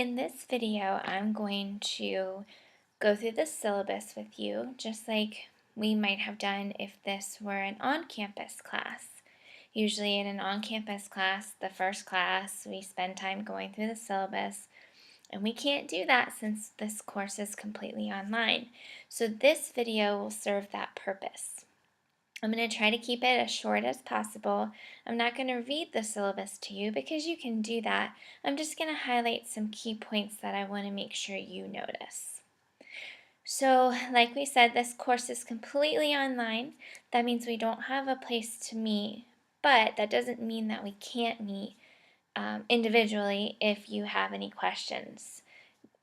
In this video, I'm going to go through the syllabus with you, just like we might have done if this were an on-campus class. Usually in an on-campus class, the first class, we spend time going through the syllabus, and we can't do that since this course is completely online. So this video will serve that purpose. I'm going to try to keep it as short as possible. I'm not going to read the syllabus to you because you can do that. I'm just going to highlight some key points that I want to make sure you notice. So, like we said, this course is completely online. That means we don't have a place to meet, but that doesn't mean that we can't meet individually if you have any questions.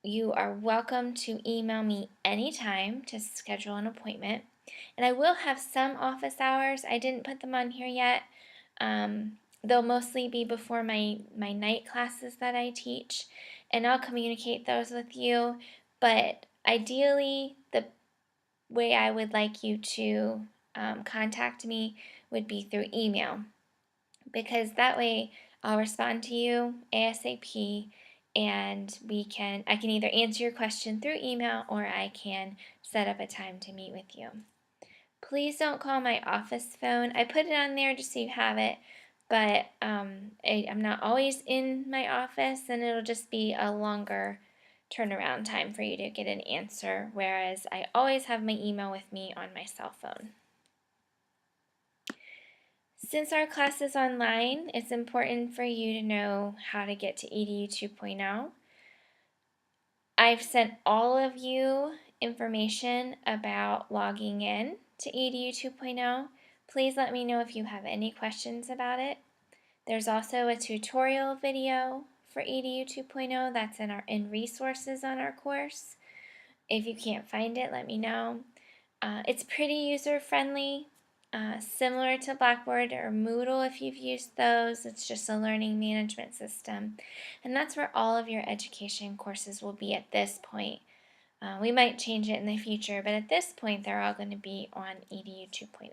You are welcome to email me anytime to schedule an appointment. And I will have some office hours. I didn't put them on here yet. They'll mostly be before my night classes that I teach, and I'll communicate those with you. But ideally, the way I would like you to contact me would be through email, because that way I'll respond to you ASAP, and I can either answer your question through email or I can set up a time to meet with you. Please don't call my office phone. I put it on there just so you have it, but I'm not always in my office, and it'll just be a longer turnaround time for you to get an answer, whereas I always have my email with me on my cell phone. Since our class is online, it's important for you to know how to get to EDU 2.0. I've sent all of you information about logging in to EDU 2.0. Please let me know if you have any questions about it. There's also a tutorial video for EDU 2.0 that's in resources on our course. If you can't find it, let me know. It's pretty user-friendly, similar to Blackboard or Moodle if you've used those. It's just a learning management system. And that's where all of your education courses will be at this point. We might change it in the future, but at this point, they're all going to be on EDU 2.0.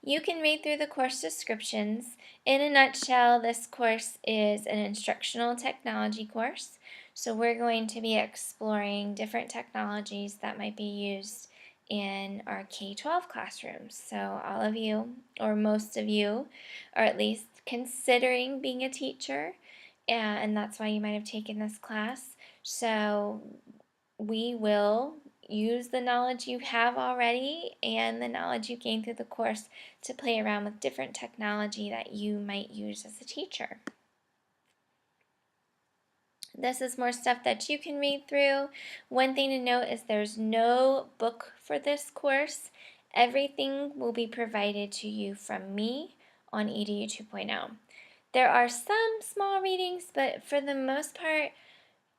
You can read through the course descriptions. In a nutshell, this course is an instructional technology course. So we're going to be exploring different technologies that might be used in our K-12 classrooms. So all of you, or most of you, are at least considering being a teacher, and that's why you might have taken this class. So we will use the knowledge you have already and the knowledge you gained through the course to play around with different technology that you might use as a teacher. This is more stuff that you can read through. One thing to note is there's no book for this course. Everything will be provided to you from me on EDU 2.0. There are some small readings, but for the most part,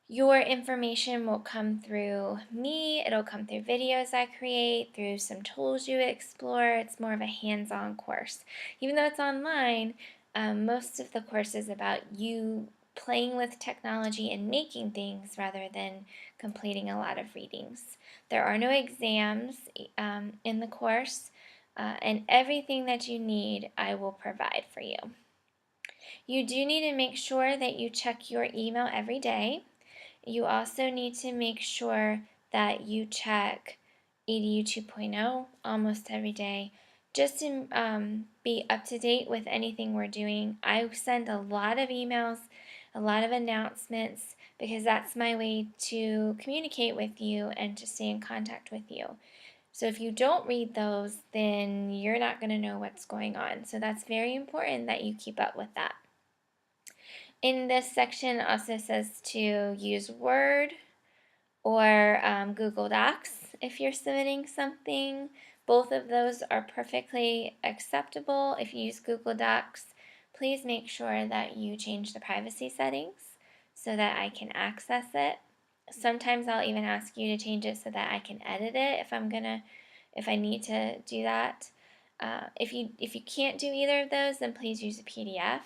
your information will come through me. It'll come through videos I create, through some tools you explore. It's more of a hands-on course. Even though it's online, most of the course is about you playing with technology and making things rather than completing a lot of readings. There are no exams in the course, and everything that you need I will provide for you. You do need to make sure that you check your email every day. You also need to make sure that you check EDU 2.0 almost every day, just to be up to date with anything we're doing. I send a lot of emails, a lot of announcements, because that's my way to communicate with you and to stay in contact with you. So if you don't read those, then you're not going to know what's going on. So that's very important that you keep up with that. In this section, it also says to use Word or Google Docs if you're submitting something. Both of those are perfectly acceptable. If you use Google Docs, please make sure that you change the privacy settings so that I can access it. Sometimes I'll even ask you to change it so that I can edit it if I need to do that. If you can't do either of those, then please use a PDF.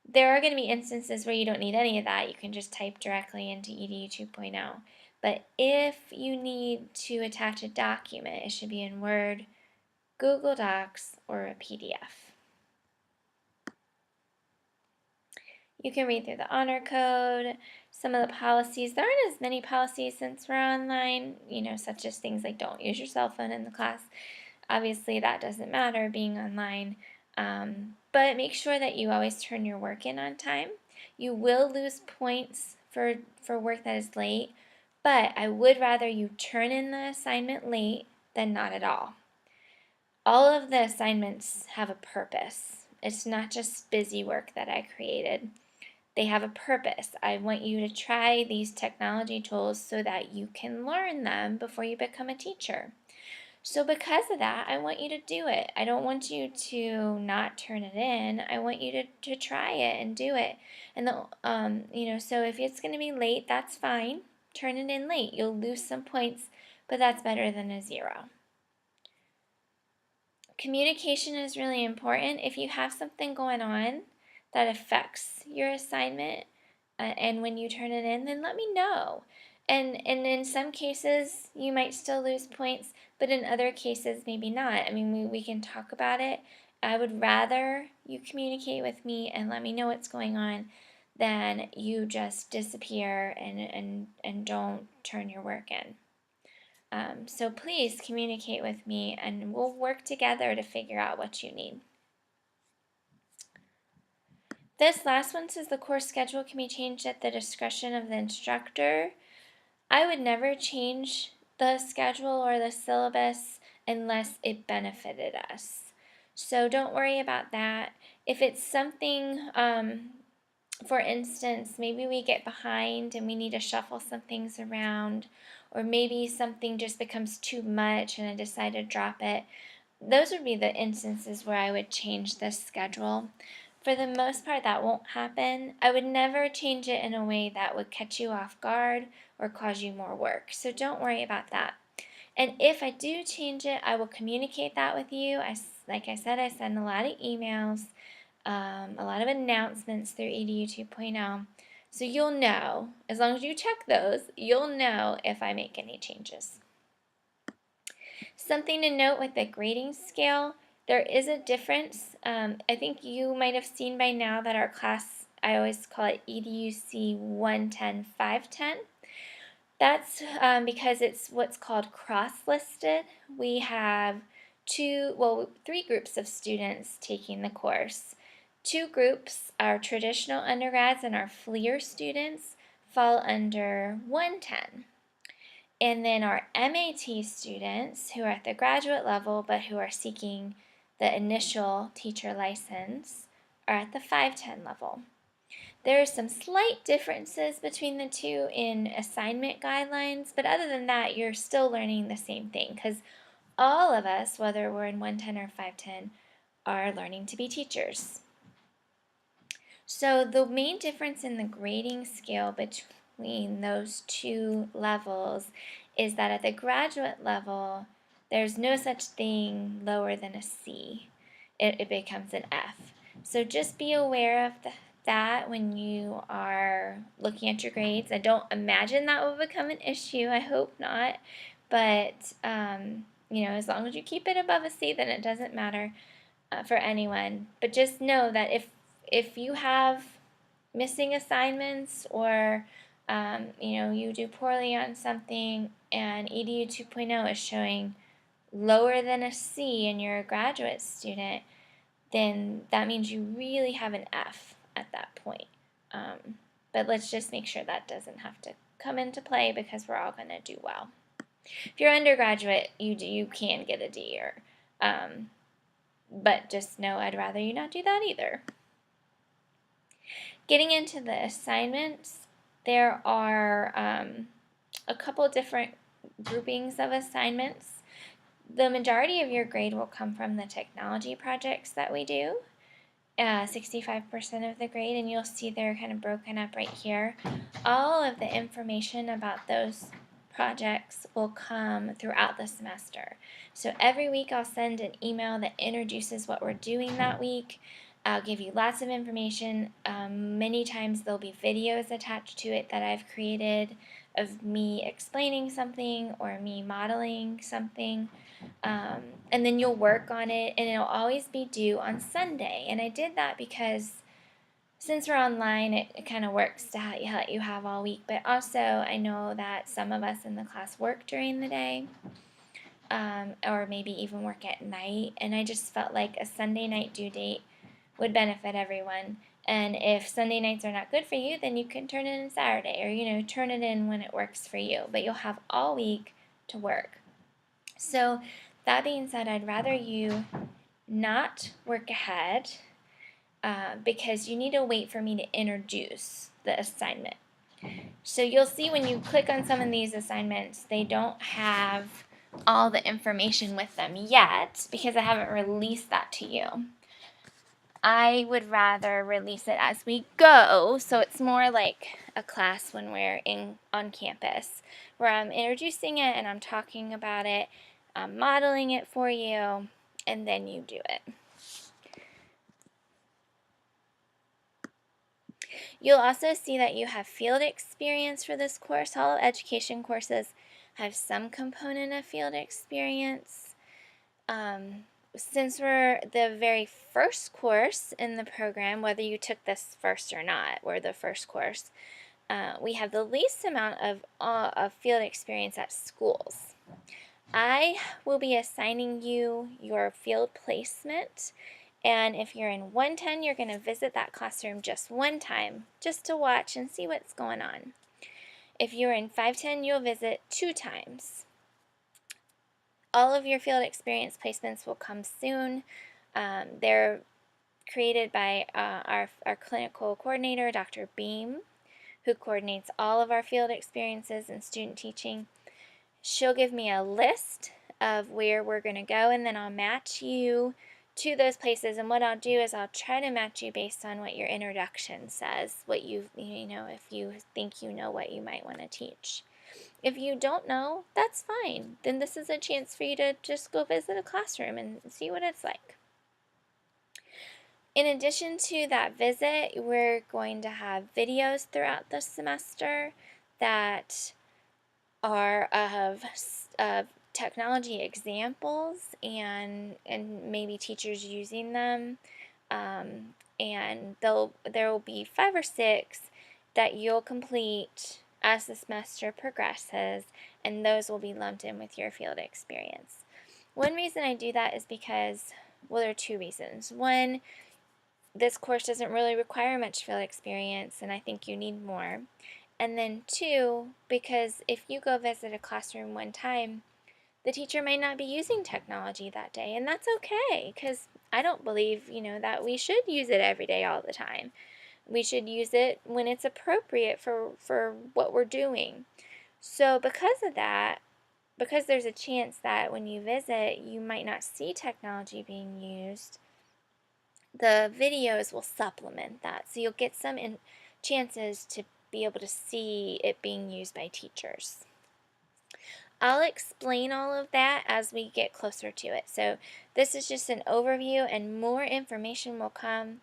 There are going to be instances where you don't need any of that. You can just type directly into EDU 2.0. But if you need to attach a document, it should be in Word, Google Docs, or a PDF. You can read through the honor code, some of the policies. There aren't as many policies since we're online, such as things like don't use your cell phone in the class. Obviously, that doesn't matter being online, but make sure that you always turn your work in on time. You will lose points for work that is late, but I would rather you turn in the assignment late than not at all. All of the assignments have a purpose. It's not just busy work that I created. They have a purpose. I want you to try these technology tools so that you can learn them before you become a teacher. So because of that, I want you to do it. I don't want you to not turn it in. I want you to try it and do it. And so if it's going to be late, that's fine. Turn it in late. You'll lose some points, but that's better than a 0. Communication is really important. If you have something going on that affects your assignment, and when you turn it in, then let me know. And in some cases, you might still lose points, but in other cases, maybe not. I mean, we can talk about it. I would rather you communicate with me and let me know what's going on than you just disappear and don't turn your work in. So please communicate with me and we'll work together to figure out what you need. This last one says the course schedule can be changed at the discretion of the instructor. I would never change the schedule or the syllabus unless it benefited us. So don't worry about that. If it's something, for instance, maybe we get behind and we need to shuffle some things around, or maybe something just becomes too much and I decide to drop it, those would be the instances where I would change the schedule. For the most part, that won't happen. I would never change it in a way that would catch you off guard or cause you more work. So don't worry about that. And if I do change it, I will communicate that with you. Like I said, I send a lot of emails, a lot of announcements through EDU 2.0. So you'll know, as long as you check those, you'll know if I make any changes. Something to note with the grading scale, there is a difference. I think you might have seen by now that our class, I always call it EDUC110510. That's because it's what's called cross-listed. We have 3 groups of students taking the course. 2 groups, our traditional undergrads and our FLIR students, fall under 110. And then our MAT students, who are at the graduate level but who are seeking the initial teacher license, are at the 510 level. There are some slight differences between the two in assignment guidelines, but other than that, you're still learning the same thing because all of us, whether we're in 110 or 510, are learning to be teachers. So the main difference in the grading scale between those 2 levels is that at the graduate level, there's no such thing lower than a C. It becomes an F. So just be aware of that when you are looking at your grades. I don't imagine that will become an issue. I hope not. But, as long as you keep it above a C, then it doesn't matter for anyone. But just know that if you have missing assignments or you do poorly on something and EDU 2.0 is showing lower than a C and you're a graduate student, then that means you really have an F at that point. But let's just make sure that doesn't have to come into play because we're all going to do well. If you're undergraduate, you can get a D, but just know I'd rather you not do that either. Getting into the assignments, there are a couple different groupings of assignments. The majority of your grade will come from the technology projects that we do, 65% of the grade, and you'll see they're kind of broken up right here. All of the information about those projects will come throughout the semester. So every week I'll send an email that introduces what we're doing that week. I'll give you lots of information. Many times there'll be videos attached to it that I've created of me explaining something or me modeling something. And then you'll work on it, and it'll always be due on Sunday. And I did that because since we're online, it kind of works to let you have all week. But also, I know that some of us in the class work during the day, or maybe even work at night. And I just felt like a Sunday night due date would benefit everyone. And if Sunday nights are not good for you, then you can turn it in Saturday, or turn it in when it works for you. But you'll have all week to work. So that being said, I'd rather you not work ahead because you need to wait for me to introduce the assignment. So you'll see when you click on some of these assignments, they don't have all the information with them yet because I haven't released that to you. I would rather release it as we go, so it's more like a class when we're on campus, where I'm introducing it and I'm talking about it, I'm modeling it for you, and then you do it. You'll also see that you have field experience for this course. All education courses have some component of field experience. Since we're the very first course in the program, whether you took this first or not, we're the first course, we have the least amount of field experience at schools. I will be assigning you your field placement, and if you're in 110, you're going to visit that classroom just one time, just to watch and see what's going on. If you're in 510, you'll visit 2 times. All of your field experience placements will come soon. They're created by our clinical coordinator, Dr. Beam, who coordinates all of our field experiences and student teaching. She'll give me a list of where we're going to go, and then I'll match you to those places. And what I'll do is I'll try to match you based on what your introduction says, what if you think you know what you might want to teach. If you don't know, that's fine. Then this is a chance for you to just go visit a classroom and see what it's like. In addition to that visit, we're going to have videos throughout the semester that are of technology examples and maybe teachers using them. And there will be 5 or 6 that you'll complete as the semester progresses, and those will be lumped in with your field experience. One reason I do that is because, well, there are 2 reasons. One, this course doesn't really require much field experience, and I think you need more. And then 2, because if you go visit a classroom one time, the teacher might not be using technology that day, and that's okay, because I don't believe, that we should use it every day all the time. We should use it when it's appropriate for what we're doing. So because of that, because there's a chance that when you visit, you might not see technology being used, the videos will supplement that. So you'll get some chances to be able to see it being used by teachers. I'll explain all of that as we get closer to it. So this is just an overview, and more information will come,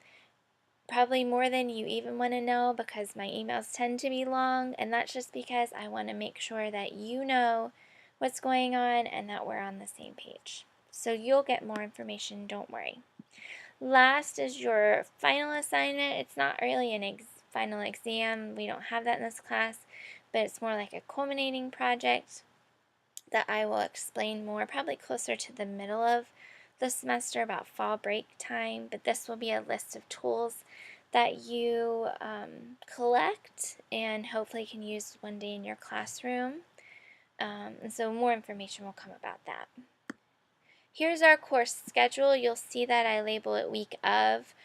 probably more than you even want to know, because my emails tend to be long, and that's just because I want to make sure that you know what's going on and that we're on the same page. So you'll get more information, don't worry. Last is your final assignment. It's not really a final exam. We don't have that in this class, but it's more like a culminating project that I will explain more, probably closer to the middle of the semester, about fall break time. But this will be a list of tools that you collect and hopefully can use one day in your classroom. And so more information will come about that. Here's our course schedule. You'll see that I label it week of.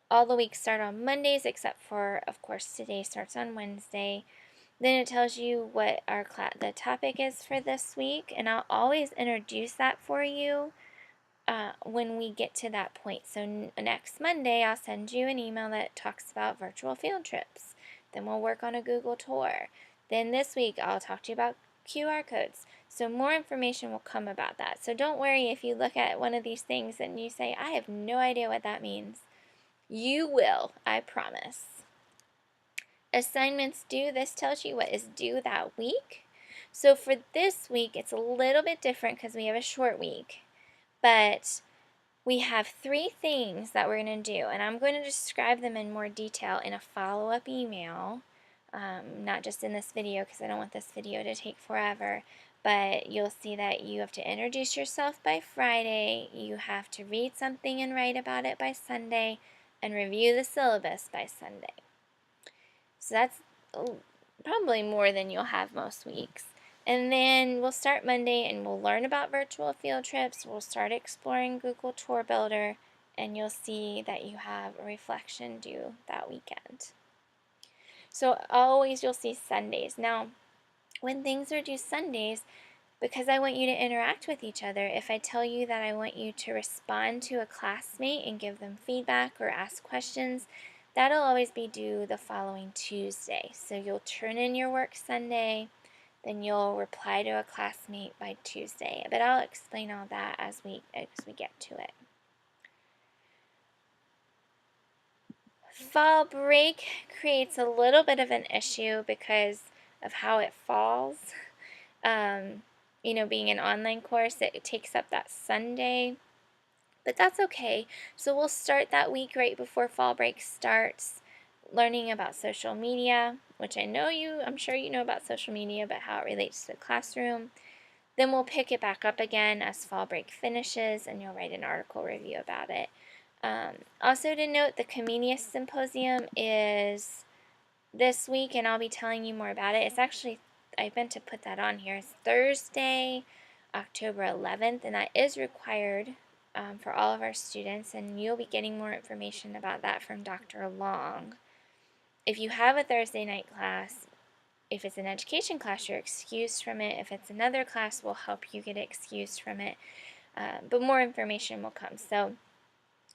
All the weeks start on Mondays, except for, of course, today starts on Wednesday. Then it tells you what the topic is for this week, and I'll always introduce that for you when we get to that point. So next Monday, I'll send you an email that talks about virtual field trips. Then we'll work on a Google tour. Then this week, I'll talk to you about QR codes. So more information will come about that. So don't worry if you look at one of these things and you say, I have no idea what that means. You will, I promise. Assignments due, this tells you what is due that week. So for this week, it's a little bit different because we have a short week. But we have 3 things that we're going to do, and I'm going to describe them in more detail in a follow-up email, not just in this video because I don't want this video to take forever, but you'll see that you have to introduce yourself by Friday, you have to read something and write about it by Sunday, and review the syllabus by Sunday. So that's probably more than you'll have most weeks. And then we'll start Monday and we'll learn about virtual field trips. We'll start exploring Google Tour Builder, and you'll see that you have a reflection due that weekend. So always you'll see Sundays. Now, when things are due Sundays, because I want you to interact with each other, if I tell you that I want you to respond to a classmate and give them feedback or ask questions, that'll always be due the following Tuesday. So you'll turn in your work Sunday, then you'll reply to a classmate by Tuesday. But I'll explain all that as we get to it. Fall break creates a little bit of an issue because of how it falls. Being an online course, it takes up that Sunday, but that's okay. So we'll start that week right before fall break starts, learning about social media, which I'm sure you know about social media, but how it relates to the classroom. Then we'll pick it back up again as fall break finishes, and you'll write an article review about it. Also to note, the Comenius Symposium is this week, and I'll be telling you more about it. It's actually, I meant to put that on here. It's Thursday, October 11th, and that is required for all of our students, and you'll be getting more information about that from Dr. Long. If you have a Thursday night class, if it's an education class, you're excused from it. If it's another class, we'll help you get excused from it. But more information will come. So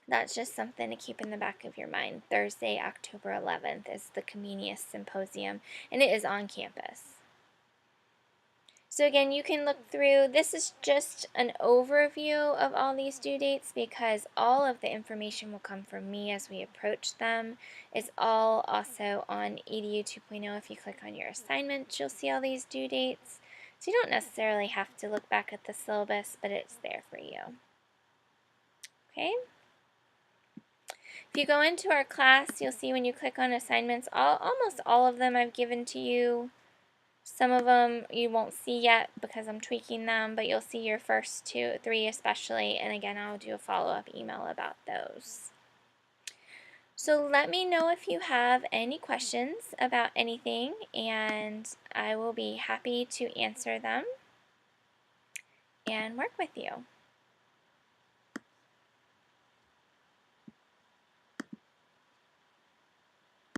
that's just something to keep in the back of your mind. Thursday, October 11th is the Comenius Symposium, and it is on campus. So again, you can look through. This is just an overview of all these due dates because all of the information will come from me as we approach them. It's all also on EDU 2.0. If you click on your assignments, you'll see all these due dates. So you don't necessarily have to look back at the syllabus, but it's there for you. Okay? If you go into our class, you'll see when you click on assignments, almost all of them I've given to you. Some of them you won't see yet because I'm tweaking them, but you'll see your first 3 especially, and again, I'll do a follow-up email about those. So let me know if you have any questions about anything, and I will be happy to answer them and work with you.